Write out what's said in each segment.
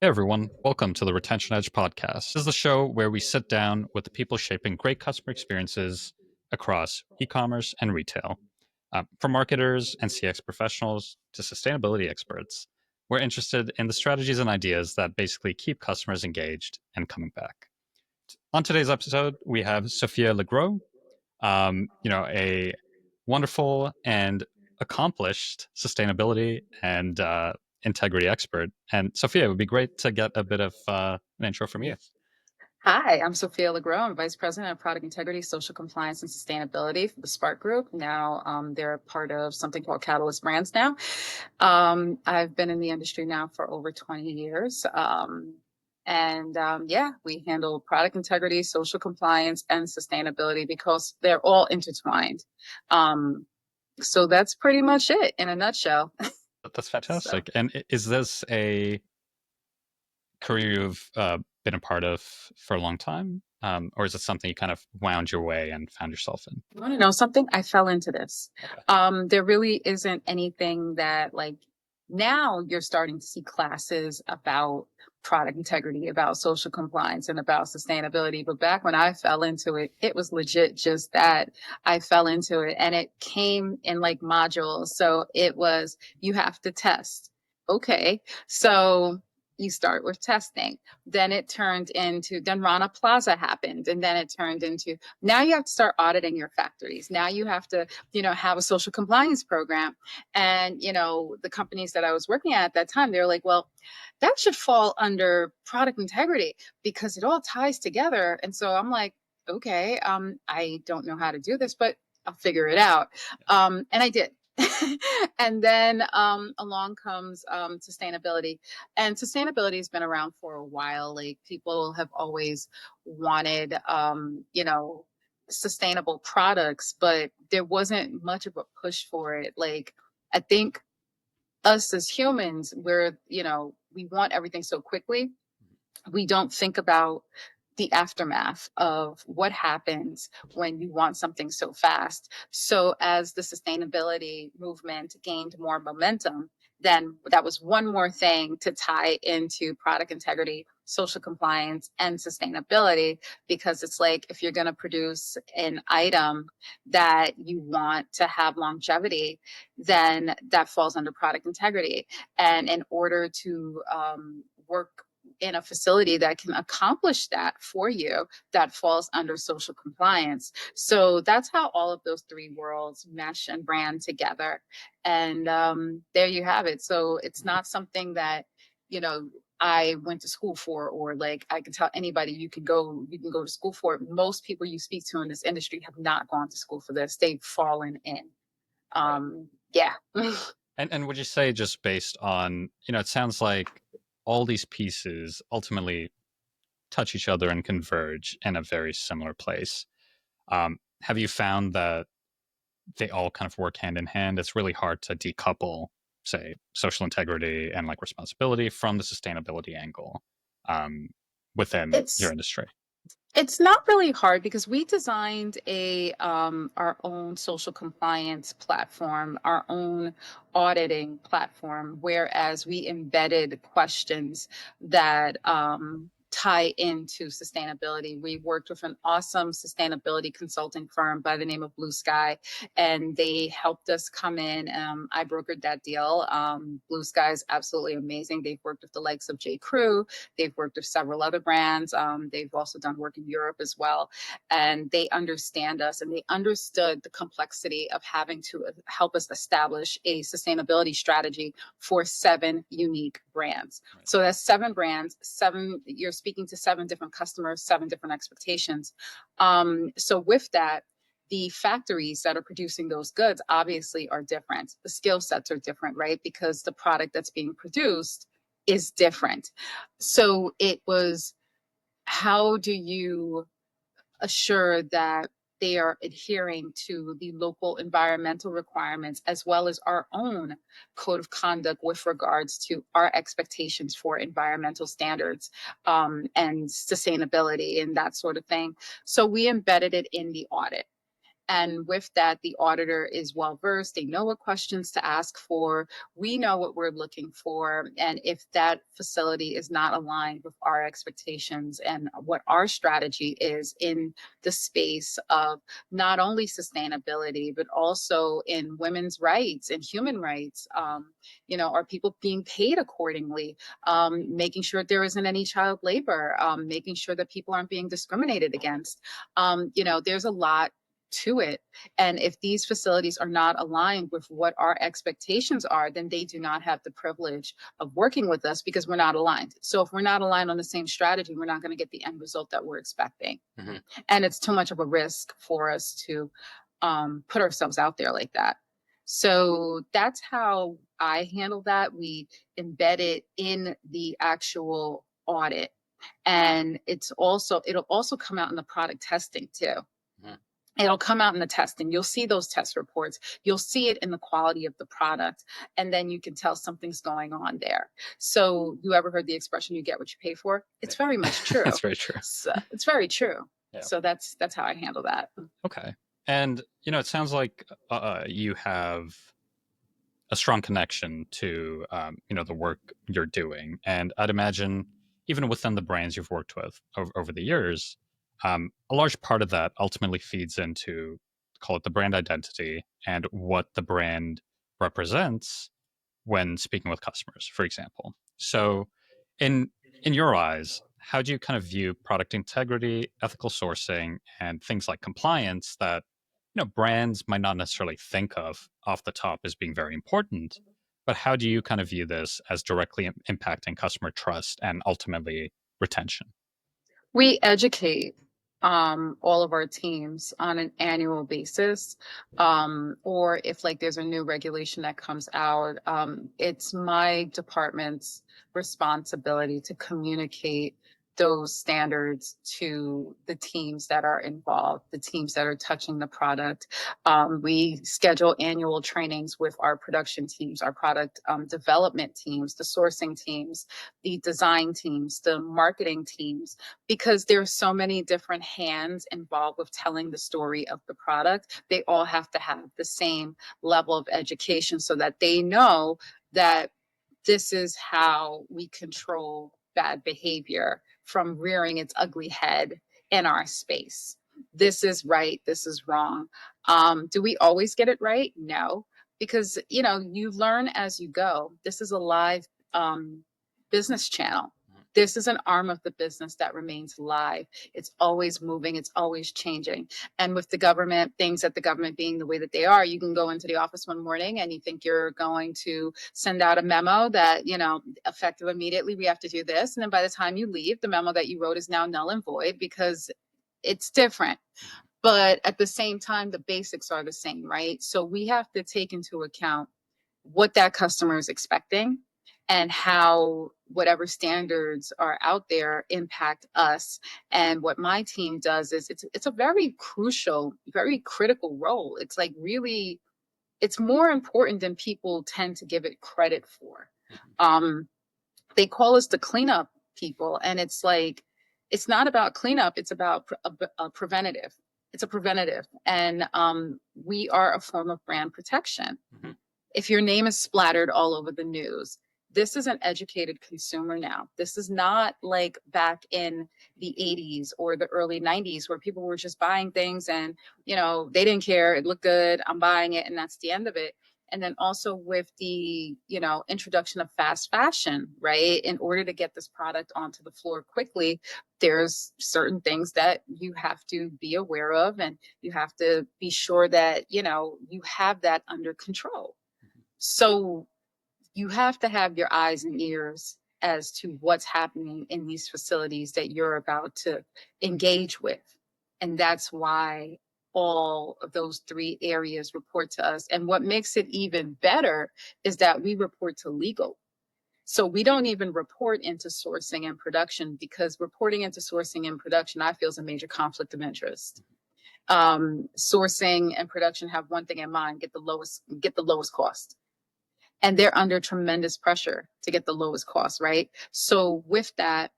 Hey everyone, welcome to the Retention Edge podcast. This is the show where we sit down with the people shaping great customer experiences across e commerce and retail. From marketers and CX professionals to sustainability experts, we're interested in the strategies and ideas that basically keep customers engaged and coming back. On today's episode, we have Sophia Legros, a wonderful and accomplished sustainability and integrity expert. And Sophia, it would be great to get a bit of an intro from you. Hi, I'm Sophia Legros. I'm Vice President of Product Integrity, Social Compliance, and Sustainability for the Spark Group. Now, they're part of something called Catalyst Brands now. I've been in the industry now for over 20 years. Yeah, we handle product integrity, social compliance, and sustainability because they're all intertwined. Um, so that's pretty much it in a nutshell. That's So. fantastic. And is this a career you've been a part of for a long time? Or is it something you kind of wound your way and found yourself in? You want to know something? I fell into this. Okay. There really isn't anything that like now you're starting to see classes about product integrity, about social compliance, and about sustainability. But back when I fell into it, it was legit just that I fell into it and it came in like modules. So it was, you have to test. Okay. So you start with testing. Then it turned into, then Rana Plaza happened. And then it turned into, now you have to start auditing your factories. Now you have to, have a social compliance program. And, the companies that I was working at that time, they were like, well, that should fall under product integrity because it all ties together. And so I'm like, okay, I don't know how to do this, but I'll figure it out. And I did. And then along comes sustainability. And sustainability has been around for a while. Like people have always wanted, sustainable products, but there wasn't much of a push for it. Like I think us as humans, we want everything so quickly. We don't think about the aftermath of what happens when you want something so fast. So as the sustainability movement gained more momentum, then that was one more thing to tie into product integrity, social compliance, and sustainability, because it's like if you're going to produce an item that you want to have longevity, then that falls under product integrity. And in order to work in a facility that can accomplish that for you, that falls under social compliance. So that's how all of those three worlds mesh and brand together. And there you have it. So it's not something that, you know, I went to school for, or like I can tell anybody you can go to school for it. Most people you speak to in this industry have not gone to school for this. They've fallen in. Right. Yeah. And would you say just based on, it sounds like all these pieces ultimately touch each other and converge in a very similar place. Have you found that they all kind of work hand in hand? It's really hard to decouple, say, social integrity and like responsibility from the sustainability angle um, within your it's industry. It's not really hard because we designed a our own social compliance platform, our own auditing platform, whereas we embedded questions that tie into sustainability. We worked with an awesome sustainability consulting firm by the name of Blue Sky, and they helped us come in. I brokered that deal. Blue Sky is absolutely amazing. They've worked with the likes of J. Crew. They've worked with several other brands. They've also done work in Europe as well. And they understand us and they understood the complexity of having to help us establish a sustainability strategy for 7 unique brands. Right. So that's 7 brands, you're speaking to 7 different customers, 7 different expectations. So with that, the factories that are producing those goods obviously are different. The skill sets are different, right? Because the product that's being produced is different. So it was, how do you assure that they are adhering to the local environmental requirements as well as our own code of conduct with regards to our expectations for environmental standards and sustainability and that sort of thing. So we embedded it in the audit. And with that, the auditor is well versed. They know what questions to ask for. We know what we're looking for. And if that facility is not aligned with our expectations and what our strategy is in the space of not only sustainability, but also in women's rights and human rights, are people being paid accordingly? Making sure there isn't any child labor, making sure that people aren't being discriminated against. There's a lot to it. And if these facilities are not aligned with what our expectations are, then they do not have the privilege of working with us because we're not aligned. So if we're not aligned on the same strategy, we're not going to get the end result that we're expecting. Mm-hmm. And it's too much of a risk for us to put ourselves out there like that. So that's how I handle that. We embed it in the actual audit. And it'll also come out in the product testing too. Mm-hmm. It'll come out in the testing. You'll see those test reports. You'll see it in the quality of the product. And then you can tell something's going on there. So you ever heard the expression, you get what you pay for? It's very much true. That's very true. So, it's very true. Yeah. So that's how I handle that. Okay. And, it sounds like you have a strong connection to, the work you're doing. And I'd imagine even within the brands you've worked with over the years, a large part of that ultimately feeds into, call it the brand identity and what the brand represents when speaking with customers, for example. So in your eyes, how do you kind of view product integrity, ethical sourcing, and things like compliance that brands might not necessarily think of off the top as being very important, but how do you kind of view this as directly impacting customer trust and ultimately retention? We educate all of our teams on an annual basis, or if like there's a new regulation that comes out, it's my department's responsibility to communicate those standards to the teams that are involved, the teams that are touching the product. We schedule annual trainings with our production teams, our product development teams, the sourcing teams, the design teams, the marketing teams, because there's so many different hands involved with telling the story of the product. They all have to have the same level of education so that they know that this is how we control bad behavior from rearing its ugly head in our space. This is right, this is wrong. Do we always get it right? No, because you learn as you go. This is a live business channel. This is an arm of the business that remains live. It's always moving. It's always changing. And with the government, things at the government being the way that they are, you can go into the office one morning and you think you're going to send out a memo that, effective immediately, we have to do this. And then by the time you leave, the memo that you wrote is now null and void because it's different. But at the same time, the basics are the same, right? So we have to take into account what that customer is expecting and how whatever standards are out there impact us. And what my team does is it's a very crucial, very critical role. It's like really, it's more important than people tend to give it credit for. They call us the cleanup people, and it's like, it's not about cleanup, it's about a preventative. It's a preventative. And we are a form of brand protection. Mm-hmm. If your name is splattered all over the news, this is an educated consumer now. This is not like back in the 80s or the early 90s where people were just buying things and, they didn't care. It looked good. I'm buying it. And that's the end of it. And then also with the, introduction of fast fashion, right? In order to get this product onto the floor quickly, there's certain things that you have to be aware of, and you have to be sure that, you have that under control. So you have to have your eyes and ears as to what's happening in these facilities that you're about to engage with. And that's why all of those three areas report to us. And what makes it even better is that we report to legal. So we don't even report into sourcing and production, because reporting into sourcing and production, I feel, is a major conflict of interest. Sourcing and production have one thing in mind: get the lowest cost. And they're under tremendous pressure to get the lowest cost, right? So with that,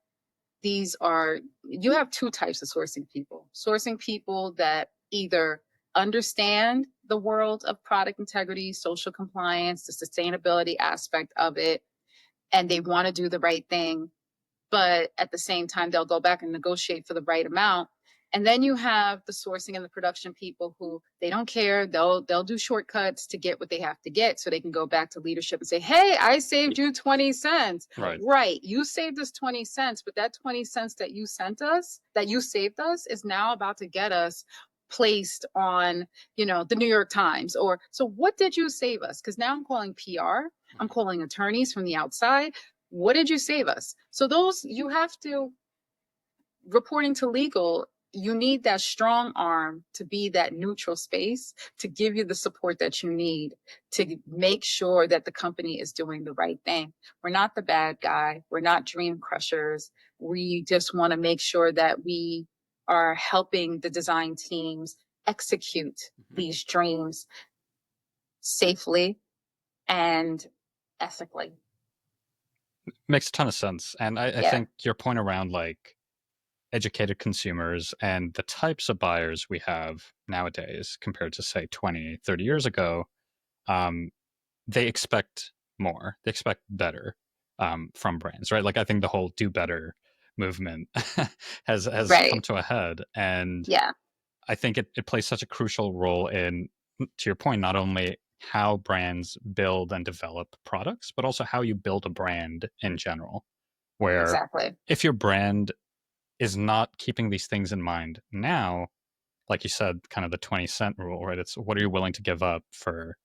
you have two types of sourcing people. Sourcing people that either understand the world of product integrity, social compliance, the sustainability aspect of it, and they want to do the right thing, but at the same time they'll go back and negotiate for the right amount. And then you have the sourcing and the production people who they don't care. They'll do shortcuts to get what they have to get so they can go back to leadership and say, "Hey, I saved you 20 cents." Right. Right. You saved us 20 cents, but that 20 cents that you sent us, that you saved us is now about to get us placed on, the New York Times. Or so what did you save us? Because now I'm calling PR, I'm calling attorneys from the outside. What did you save us? So those you have to reporting to legal, you need that strong arm to be that neutral space to give you the support that you need to make sure that the company is doing the right thing. We're not the bad guy. We're not dream crushers. We just want to make sure that we are helping the design teams execute these dreams safely and ethically. Makes a ton of sense. And I Yeah, think your point around like educated consumers and the types of buyers we have nowadays compared to say 20, 30 years ago, um, they expect more. They expect better from brands, right? Like I think the whole do better movement has come right. to a head. And Yeah, I think it plays such a crucial role in, to your point, not only how brands build and develop products, but also how you build a brand in general. Where exactly. if your brand is not keeping these things in mind now, like you said, kind of the 20-cent rule, right? It's what are you willing to give up for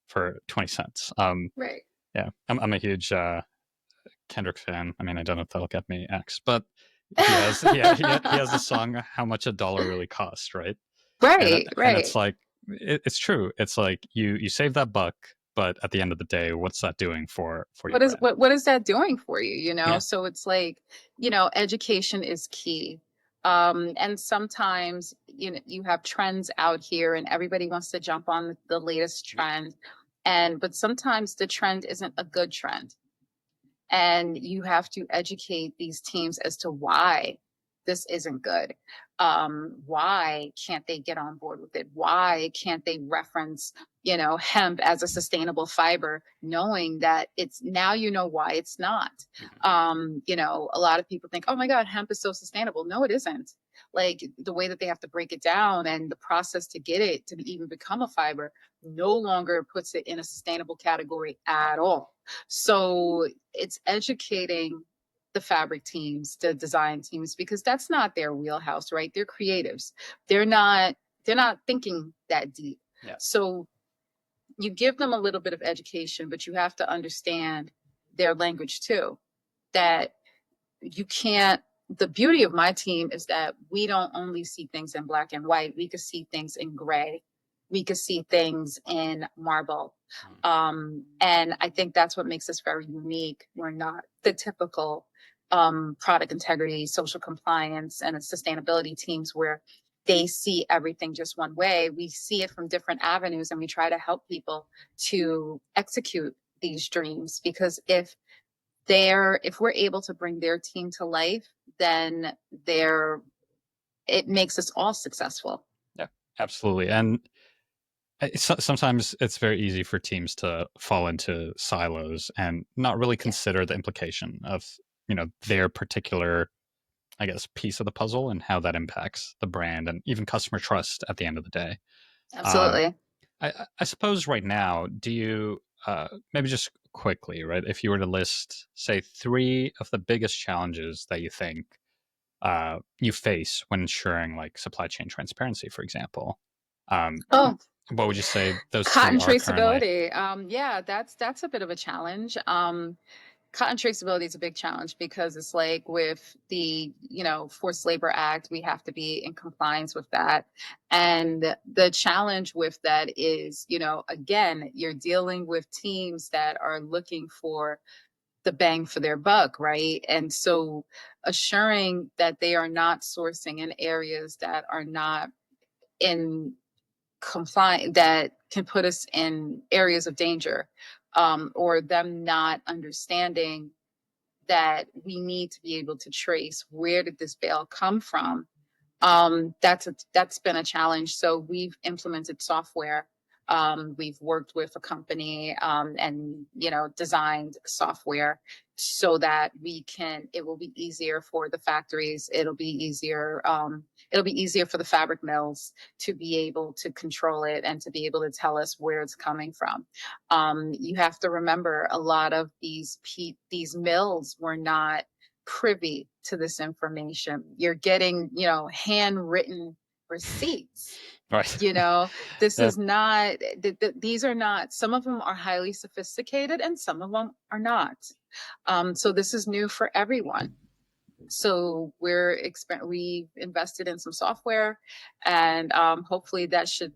20 cents? Right. Yeah, I'm a huge Kendrick fan. I mean, I don't know if that'll get me X, but he has the song "How Much a Dollar Really Costs," right? And Right, and it's right. like it's true. It's like you save that buck, but at the end of the day, what's that doing for your brand? What is that doing for you, Yeah. So it's like, education is key. And sometimes, you have trends out here and everybody wants to jump on the latest trend. But sometimes the trend isn't a good trend. And you have to educate these teams as to why this isn't good. Why can't they get on board with it? Why can't they reference, hemp as a sustainable fiber, knowing that it's now why it's not. A lot of people think, oh my God, hemp is so sustainable. No, it isn't. Like the way that they have to break it down and the process to get it to even become a fiber no longer puts it in a sustainable category at all. So it's educating the fabric teams, the design teams, because that's not their wheelhouse, right? They're creatives. They're not they're not thinking that deep. Yeah. So you give them a little bit of education, but you have to understand their language too. That you can't the beauty of my team is that we don't only see things in black and white. We could see things in gray. We could see things in marble. And I think that's what makes us very unique. We're not the typical product integrity, social compliance, and sustainability teams where they see everything just one way. We see it from different avenues and we try to help people to execute these dreams because if we're able to bring their team to life, then it makes us all successful. Yeah, absolutely. And sometimes it's very easy for teams to fall into silos and not really Yeah, consider the implication of their particular, I guess, piece of the puzzle and how that impacts the brand and even customer trust at the end of the day. Um, absolutely. I suppose right now, do you maybe just quickly, right? If you were to list, say, three of the biggest challenges that you think you face when ensuring like supply chain transparency, for example, um, Oh, what would you say those three cotton are currently? traceability. Yeah, that's a bit of a challenge. Cotton traceability is a big challenge because it's like with the Forced Labor Act, we have to be in compliance with that. And the challenge with that is, again, you're dealing with teams that are looking for the bang for their buck, right? And so assuring that they are not sourcing in areas that are not in compliant, that can put us in areas of danger, or them not understanding that we need to be able to trace where did this bale come from, That's been a challenge. So we've implemented software. We've worked with a company, and designed software so that it will be easier for the factories. It'll be easier for the fabric mills to be able to control it and to be able to tell us where it's coming from. You have to remember, a lot of these mills were not privy to this information. You're getting, handwritten receipts. Right. You know, this Yeah. is not, these are not, some of them are highly sophisticated and some of them are not. So this is new for everyone. So we've invested in some software, and hopefully that should,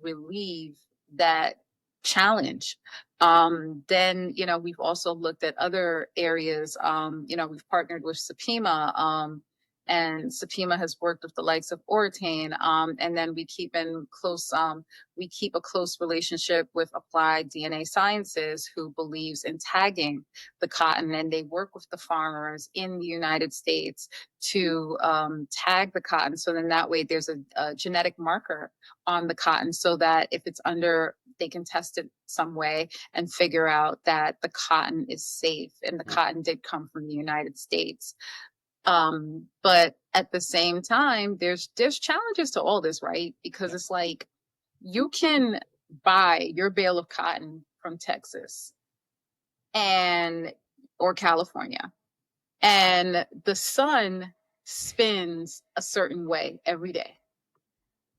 relieve that challenge. Then, we've also looked at other areas. We've partnered with Supima, and Supima has worked with the likes of Oratane. And then we keep a close relationship with Applied DNA Sciences, who believes in tagging the cotton, and they work with the farmers in the United States to tag the cotton. So then that way there's a genetic marker on the cotton, so that if it's they can test it some way and figure out that the cotton is safe and the cotton did come from the United States. But at the same time, there's challenges to all this, right? Because it's like, you can buy your bale of cotton from Texas and or California, and the sun spins a certain way every day.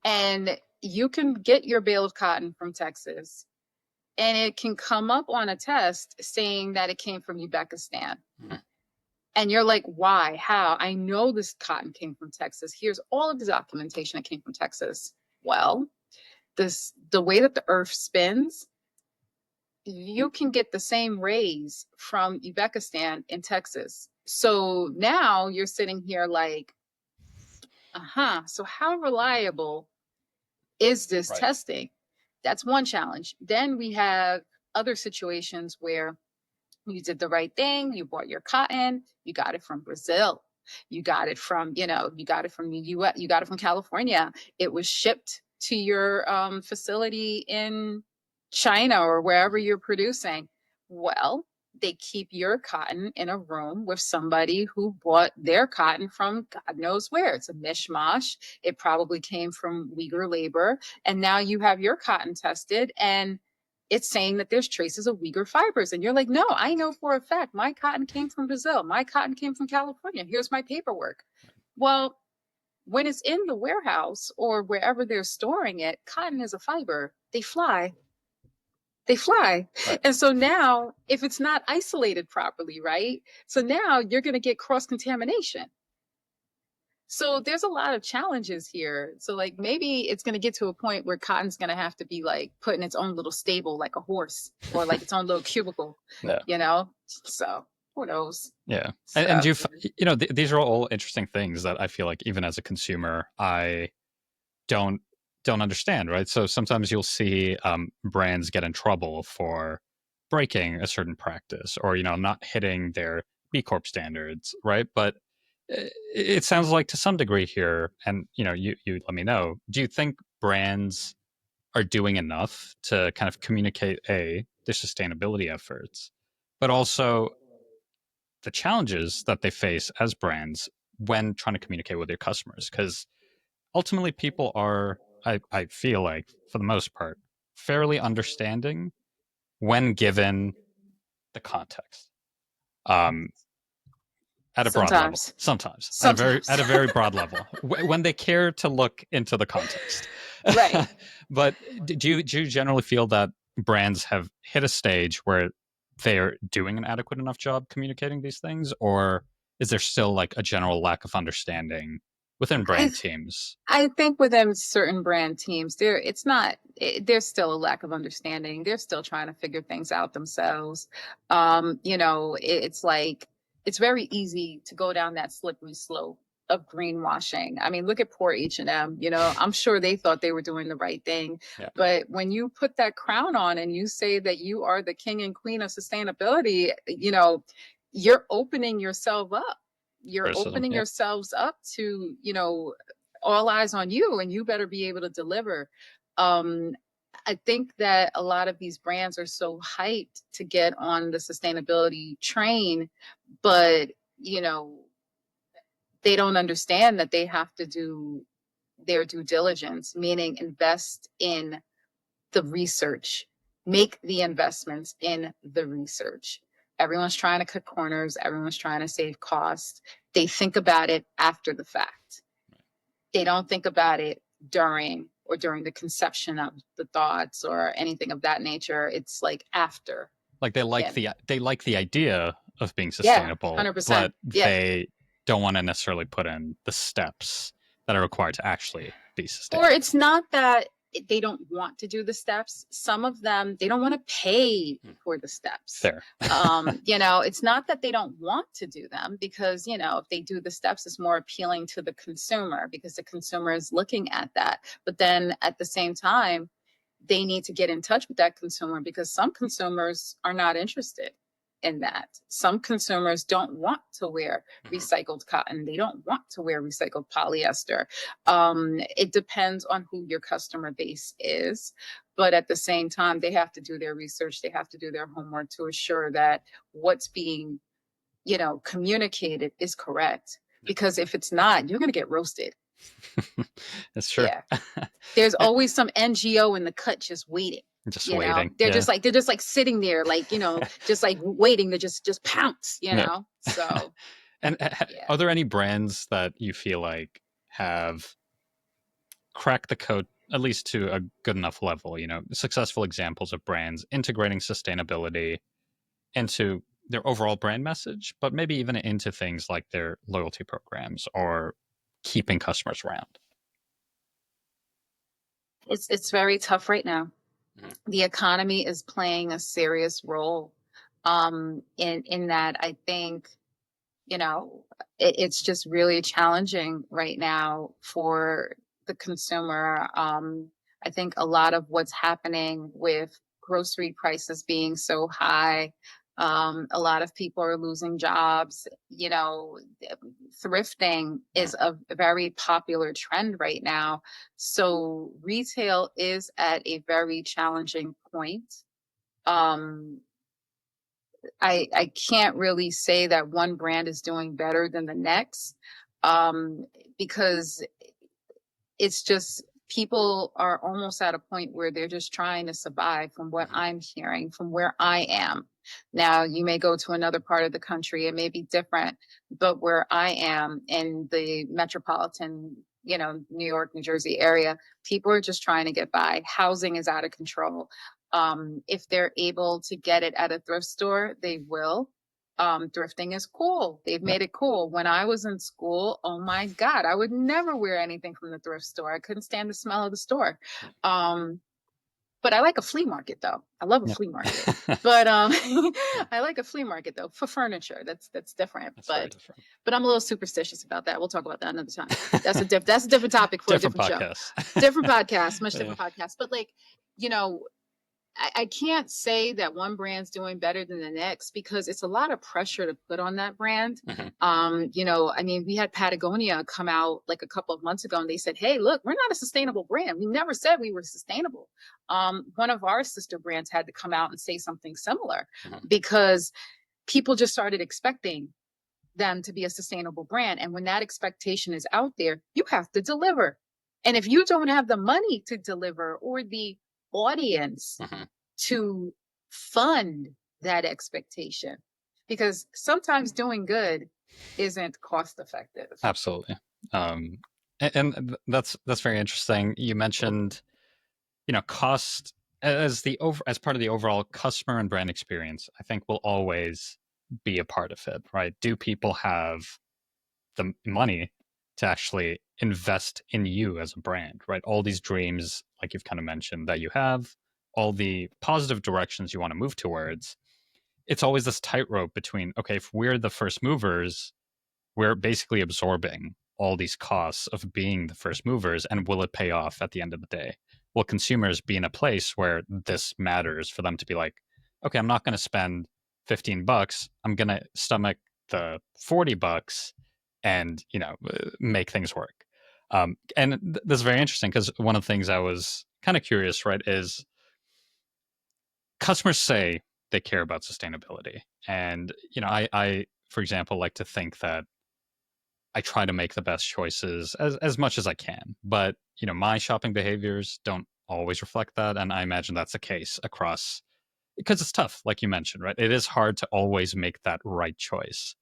And you can get your bale of cotton from Texas, and it can come up on a test saying that it came from Uzbekistan. Mhm. And you're like, why? How? I know this cotton came from Texas. Here's all of the documentation that came from Texas. Well, the way that the earth spins, you can get the same rays from Uzbekistan in Texas. So now you're sitting here like, so how reliable is this Right. testing? That's one challenge. Then we have other situations where you did the right thing, you bought your cotton, you got it from Brazil. You got it from, you got it from the US, you got it from California. It was shipped to your facility in China or wherever you're producing. Well, they keep your cotton in a room with somebody who bought their cotton from God knows where. It's a mishmash. It probably came from Uyghur labor. And now you have your cotton tested, and it's saying that there's traces of Uyghur fibers. And you're like, no, I know for a fact my cotton came from Brazil. My cotton came from California. Here's my paperwork. Well, when it's in the warehouse or wherever they're storing it, cotton is a fiber. They fly. They fly. Right. And so now, if it's not isolated properly, right? So now you're going to get cross contamination. So there's a lot of challenges here. So like maybe it's going to get to a point where cotton's going to have to be like put in its own little stable, like a horse, or like its own little cubicle, Yeah. So who knows? Yeah. So, And these are all interesting things that I feel like even as a consumer, I don't understand, right? So sometimes you'll see brands get in trouble for breaking a certain practice, or not hitting their B Corp standards, right? But it sounds like to some degree here, and you let me know. Do you think brands are doing enough to kind of communicate their sustainability efforts, but also the challenges that they face as brands when trying to communicate with their customers? Because ultimately people are, I feel like for the most part, fairly understanding when given the context, um, at a broad level. sometimes, Sometimes sometimes, at a very broad level, when they care to look into the context. right. But do you generally feel that brands have hit a stage where they're doing an adequate enough job communicating these things, or is there still like a general lack of understanding within I brand teams? I think within certain brand teams, there's still a lack of understanding. They're still trying to figure things out themselves. It's like, it's very easy to go down that slippery slope of greenwashing. I mean, look at poor H&M, I'm sure they thought they were doing the right thing. Yeah. But when you put that crown on and you say that you are the king and queen of sustainability, you're opening yourself up. You're Criticism. opening Yeah. yourselves up to, all eyes on you, and you better be able to deliver. Um, I think that a lot of these brands are so hyped to get on the sustainability train, but you know, they don't understand that they have to do their due diligence, meaning invest in the research, make the investments in the research. Everyone's trying to cut corners, everyone's trying to save costs. They think about it after the fact. They don't think about it during the conception of the thoughts or anything of that nature. It's like after. Like they like the idea of being Yeah, sustainable, 100%. but Yeah. they don't want to necessarily put in the steps that are required to actually be Or sustainable. it's not that they don't want to do the steps. Some of them, they don't want to pay for the steps. Fair. It's not that they don't want to do them, because, if they do the steps, it's more appealing to the consumer because the consumer is looking at that. But then at the same time, they need to get in touch with that consumer, because some consumers are not interested in that. Some consumers don't want to wear recycled cotton. They don't want to wear recycled polyester. It depends on who your customer base is. But at the same time, they have to do their research. They have to do their homework to assure that what's being, communicated is correct. Because if it's not, you're going to get roasted. That's true. Yeah. There's always some NGO in the cut just waiting. Just waiting. They're just like sitting there, like, just like waiting to just pounce, So And yeah. are there any brands that you feel like have cracked the code, at least to a good enough level, successful examples of brands integrating sustainability into their overall brand message, but maybe even into things like their loyalty programs or keeping customers around? It's very tough right now. The economy is playing a serious role in that. I think, it's just really challenging right now for the consumer. I think a lot of what's happening with grocery prices being so high, a lot of people are losing jobs. Thrifting is a very popular trend right now. So retail is at a very challenging point. I can't really say that one brand is doing better than the next, because it's just people are almost at a point where they're just trying to survive, from what I'm hearing from where I am. Now, you may go to another part of the country, it may be different, but where I am in the metropolitan, New York, New Jersey area, people are just trying to get by. Housing is out of control. If they're able to get it at a thrift store, they will. Thrifting is cool. They've made it cool. When I was in school, oh my God, I would never wear anything from the thrift store. I couldn't stand the smell of the store. But I like a flea market though. I love a flea market. But I like a flea market though for furniture. That's different. That's different. But I'm a little superstitious about that. We'll talk about that another time. That's a different topic for different a different podcast. Show. Different podcast, much different podcast. But I can't say that one brand's doing better than the next, because it's a lot of pressure to put on that brand. We had Patagonia come out like a couple of months ago, and they said, hey, look, we're not a sustainable brand. We never said we were sustainable. One of our sister brands had to come out and say something similar, because people just started expecting them to be a sustainable brand. And when that expectation is out there, you have to deliver. And if you don't have the money to deliver, or the audience to fund that expectation, because sometimes doing good isn't cost effective. Absolutely. And that's very interesting. You mentioned, cost as part of the overall customer and brand experience. I think will always be a part of it, right? Do people have the money to actually invest in you as a brand, right? All these dreams, like you've kind of mentioned, that you have, all the positive directions you want to move towards. It's always this tightrope between, okay, if we're the first movers, we're basically absorbing all these costs of being the first movers, and will it pay off at the end of the day? Will consumers be in a place where this matters for them to be like, okay, I'm not going to spend $15. I'm going to stomach the $40 and, make things work. And this is very interesting because one of the things I was kind of curious, right, is customers say they care about sustainability. And, I, for example, like to think that I try to make the best choices as much as I can. But, my shopping behaviors don't always reflect that. And I imagine that's the case across, because it's tough, like you mentioned, right? It is hard to always make that right choice.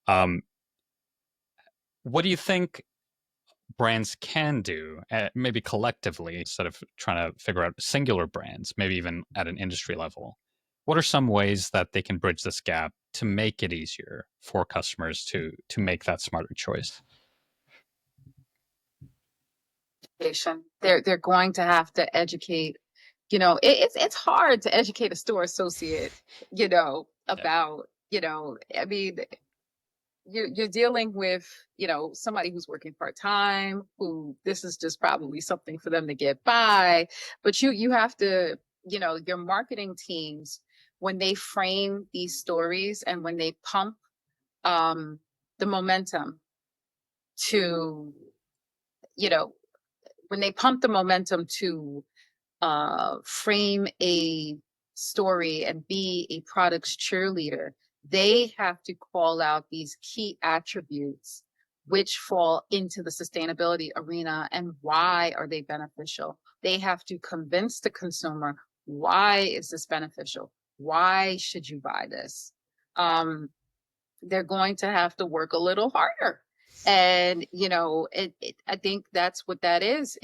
Um, what do you think brands can do, maybe collectively, instead of trying to figure out singular brands, maybe even at an industry level? What are some ways that they can bridge this gap to make it easier for customers to make that smarter choice? They're going to have to educate. It's hard to educate a store associate, Yeah. about, I mean, you're dealing with, somebody who's working part-time, who this is just probably something for them to get by. But you have to, your marketing teams, when they frame these stories and when they pump um the momentum to, you know, when they pump the momentum to frame a story and be a product's cheerleader, they have to call out these key attributes which fall into the sustainability arena and why are they beneficial. They have to convince the consumer, why is this beneficial? Why should you buy this? They're going to have to work a little harder. And, I think that's what that is.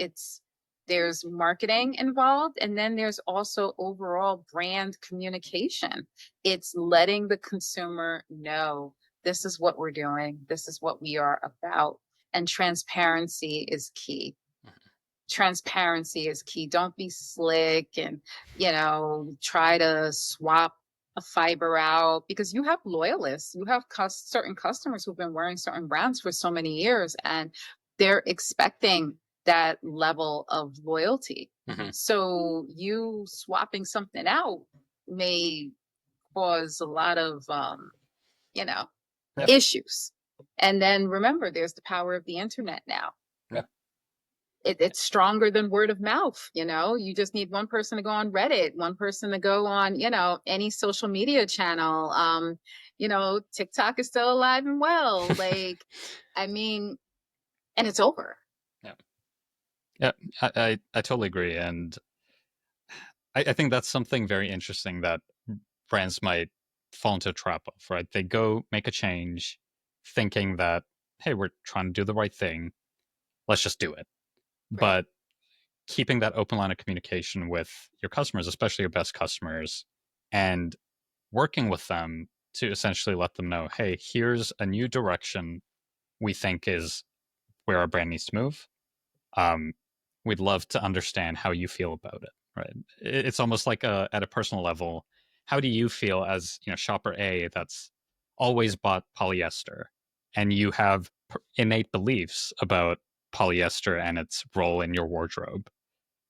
There's marketing involved, and then there's also overall brand communication. It's letting the consumer know this is what we're doing, this is what we are about. And transparency is key. Transparency is key. Don't be slick and, try to swap a fiber out, because you have loyalists. You have certain customers who've been wearing certain brands for so many years, and they're expecting that level of loyalty. Hmm. So you swapping something out may cause a lot of, you know, Yeah. issues. And then remember, there's the power of the internet now. Yeah. It's stronger than word of mouth. You just need one person to go on Reddit, one person to go on, any social media channel. TikTok is still alive and well. Like, I mean, and it's over. Yeah. Yeah. I totally agree. And I think that's something very interesting that brands might fall into a trap of, right? They go make a change thinking that, hey, we're trying to do the right thing. Let's just do it. Right. But keeping that open line of communication with your customers, especially your best customers, and working with them to essentially let them know, hey, here's a new direction we think is where our brand needs to move. Um, we'd love to understand how you feel about it. Right? It's almost like at a personal level. How do you feel as shopper A that's always bought polyester, and you have innate beliefs about polyester and its role in your wardrobe?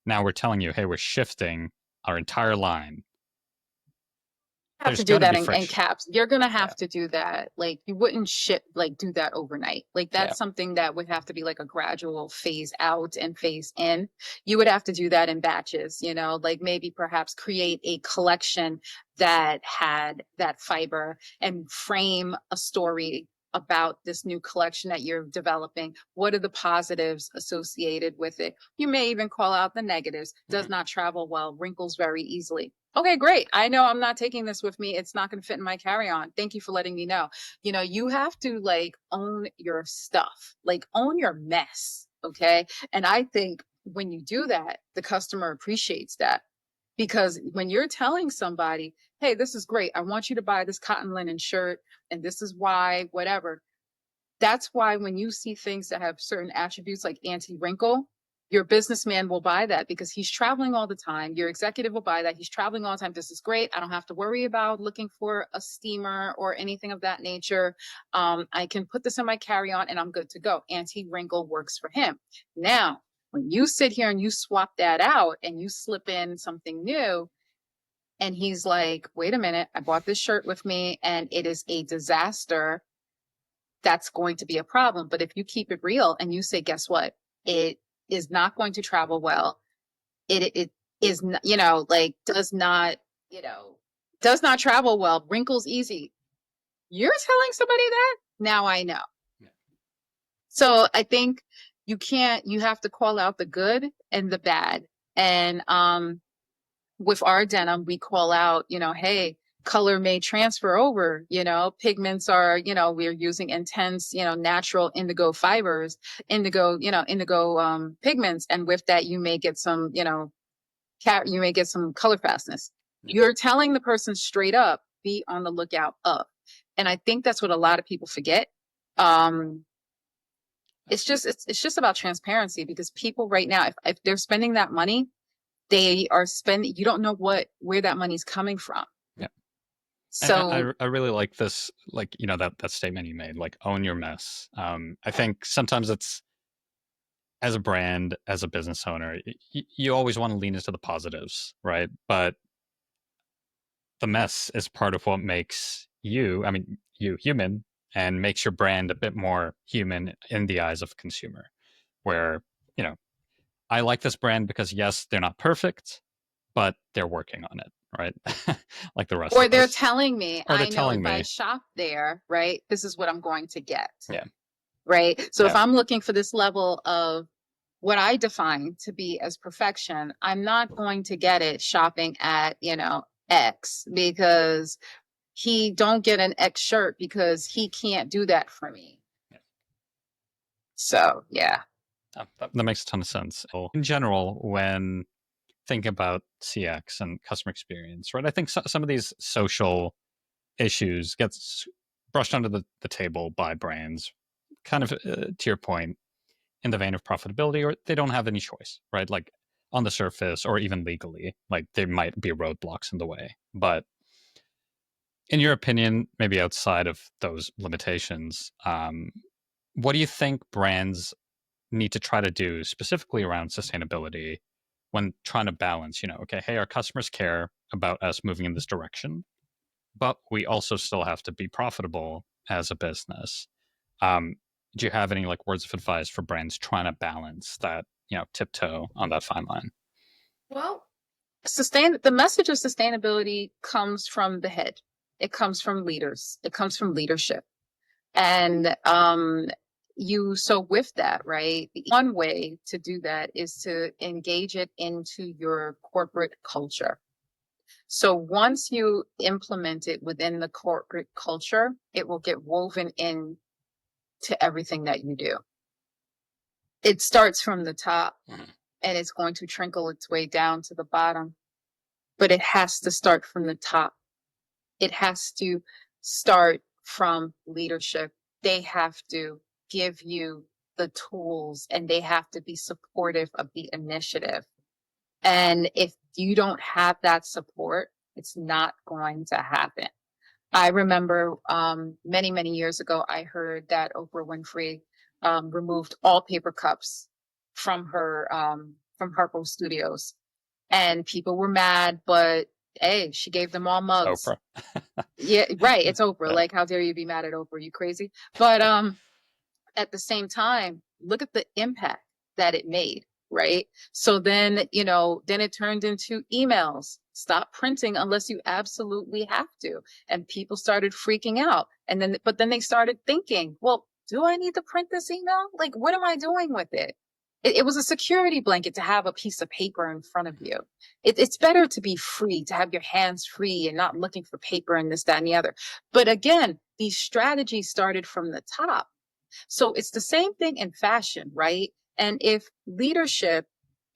Now we're telling you, hey, we're shifting our entire line. Have There's to do going to that be in friction. caps. You're gonna Yeah. have to do that. Like, you wouldn't do that overnight. Like, Yeah. that's something that would have to be like a gradual phase out and phase in. You would have to do that in batches, like maybe perhaps create a collection that had that fiber and frame a story about this new collection that you're developing. What are the positives associated with it? You may even call out the negatives. Does Mhm. not travel well, wrinkles very easily. Okay, great. I know I'm not taking this with me. It's not going to fit in my carry-on. Thank you for letting me know. You have to like own your stuff, like own your mess. Okay. And I think when you do that, the customer appreciates that, because when you're telling somebody, hey, this is great, I want you to buy this cotton linen shirt, and this is why, whatever. That's why when you see things that have certain attributes like anti-wrinkle, your businessman will buy that because he's traveling all the time. Your executive will buy that. He's traveling all the time. This is great. I don't have to worry about looking for a steamer or anything of that nature. I can put this in my carry-on and I'm good to go. Anti-wrinkle works for him. Now, when you sit here and you swap that out and you slip in something new, and he's like, wait a minute, I bought this shirt with me and it is a disaster, that's going to be a problem. But if you keep it real and you say, guess what? It is not going to travel well. It is, like you know, does not travel well. Wrinkles easy. You're telling somebody that? Now I know. Yeah. So I think you have to call out the good and the bad. And with our denim, we call out, hey, color may transfer over, pigments are, we're using intense, natural indigo fibers, indigo pigments. And with that, you may get some, you may get some color fastness. Yeah. You're telling the person straight up, be on the lookout of. And I think that's what a lot of people forget. Um, it's just about transparency, because people right now, if they're spending that money, they are spending, you don't know where that money's coming from. Yeah. So, I really like this, like, that statement you made, like, own your mess. I think sometimes it's, as a brand, as a business owner, you always want to lean into the positives, right? But the mess is part of what makes you, I mean, you human, and makes your brand a bit more human in the eyes of consumer. Where, you know, I like this brand because, yes, they're not perfect, but they're working on it, right? Like the rest or of they're us. telling me, Or they're I know telling if I me, shop there, right, this is what I'm going to get. yeah, Right. So if yeah, I'm looking for this level of what I define to be as perfection, I'm not going to get it shopping at, X, because he don't get an X shirt because he can't do that for me. yeah. So yeah. That makes a ton of sense. In general, when think about CX and customer experience, right? I think some of these social issues gets brushed under the table by brands, kind of to your point, in the vein of profitability, or they don't have any choice, right? Like on the surface, or even legally, like there might be roadblocks in the way. But in your opinion, maybe outside of those limitations, what do you think brands need to try to do specifically around sustainability when trying to balance, okay, hey, our customers care about us moving in this direction, but we also still have to be profitable as a business. Um, do you have any like words of advice for brands trying to balance that, tiptoe on that fine line? Well, the message of sustainability comes from the head. It comes from leaders. It comes from leadership. And so with that, right, one way to do that is to engage it into your corporate culture. So once you implement it within the corporate culture, it will get woven in to everything that you do. It starts from the top, Mhm. and it's going to trickle its way down to the bottom, but it has to start from the top. It has to start from leadership. They have to give you the tools, and they have to be supportive of the initiative. And if you don't have that support, it's not going to happen. I remember many, many years ago, I heard that Oprah Winfrey removed all paper cups from Harpo Studios, and people were mad, but hey, she gave them all It's mugs. Oprah. Yeah, right. It's Oprah. Yeah. Like, how dare you be mad at Oprah? You crazy? But at the same time, look at the impact that it made, right? So then, then it turned into emails. Stop printing unless you absolutely have to. And people started freaking out. But then they started thinking, well, do I need to print this email? Like, what am I doing with it? It was a security blanket to have a piece of paper in front of you. It's better to be free, to have your hands free and not looking for paper and this, that, and the other. But again, these strategies started from the top. So it's the same thing in fashion, right? And if leadership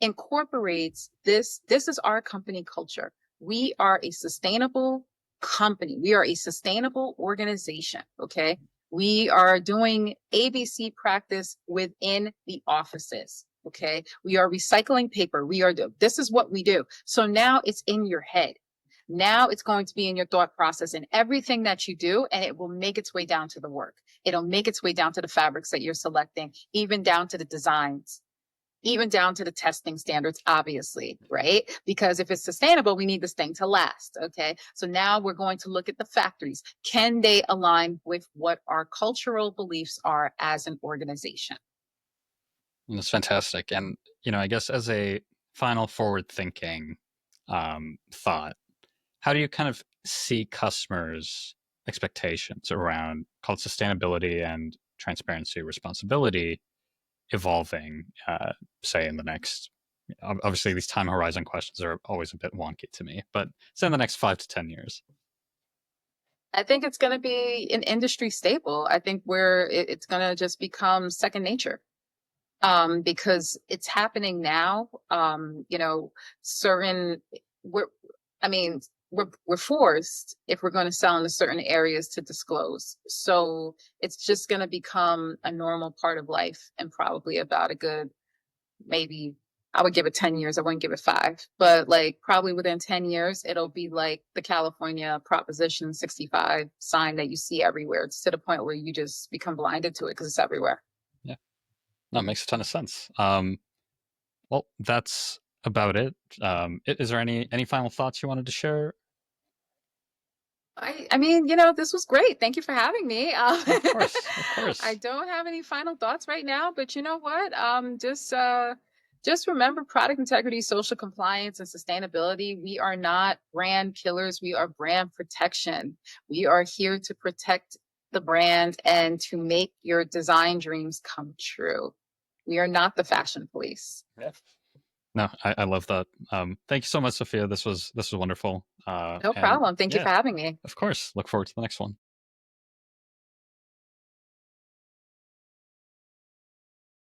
incorporates this is our company culture. We are a sustainable company. We are a sustainable organization. Okay. We are doing ABC practice within the offices. Okay. We are recycling paper. This is what we do. So now it's in your head. Now it's going to be in your thought process in everything that you do, and it will make its way down to the work. It'll make its way down to the fabrics that you're selecting, even down to the designs, even down to the testing standards, obviously, right? Because if it's sustainable, we need this thing to last. Okay. So now we're going to look at the factories. Can they align with what our cultural beliefs are as an organization? That's fantastic. And, I guess as a final forward thinking thought, how do you kind of see customers' expectations around called sustainability and transparency responsibility evolving, say, in the next, obviously, these time horizon questions are always a bit wonky to me, but say in the next 5 to 10 years? I think it's going to be an industry staple. I think it's going to just become second nature, because it's happening now. Certain we're, I mean, we're forced if we're going to sell into certain areas to disclose. So it's just going to become a normal part of life, and probably about a good maybe I would give it 10 years. I wouldn't give it 5, but like probably within 10 years, it'll be like the California Proposition 65 sign that you see everywhere. It's to the point where you just become blinded to it because it's everywhere. Yeah, no, it makes a ton of sense. Well, that's about it. Is there any final thoughts you wanted to share? I mean, this was great. Thank you for having me. Of course, of I course. don't have any final thoughts right now, but you know what? Just remember product integrity, social compliance, and sustainability. We are not brand killers. We are brand protection. We are here to protect the brand and to make your design dreams come true. We are not the fashion police. Yeah. No, I love that. Thank you so much, Sophia. This was wonderful. No And problem. Thank you yeah, for having me. of course. Look forward to the next one.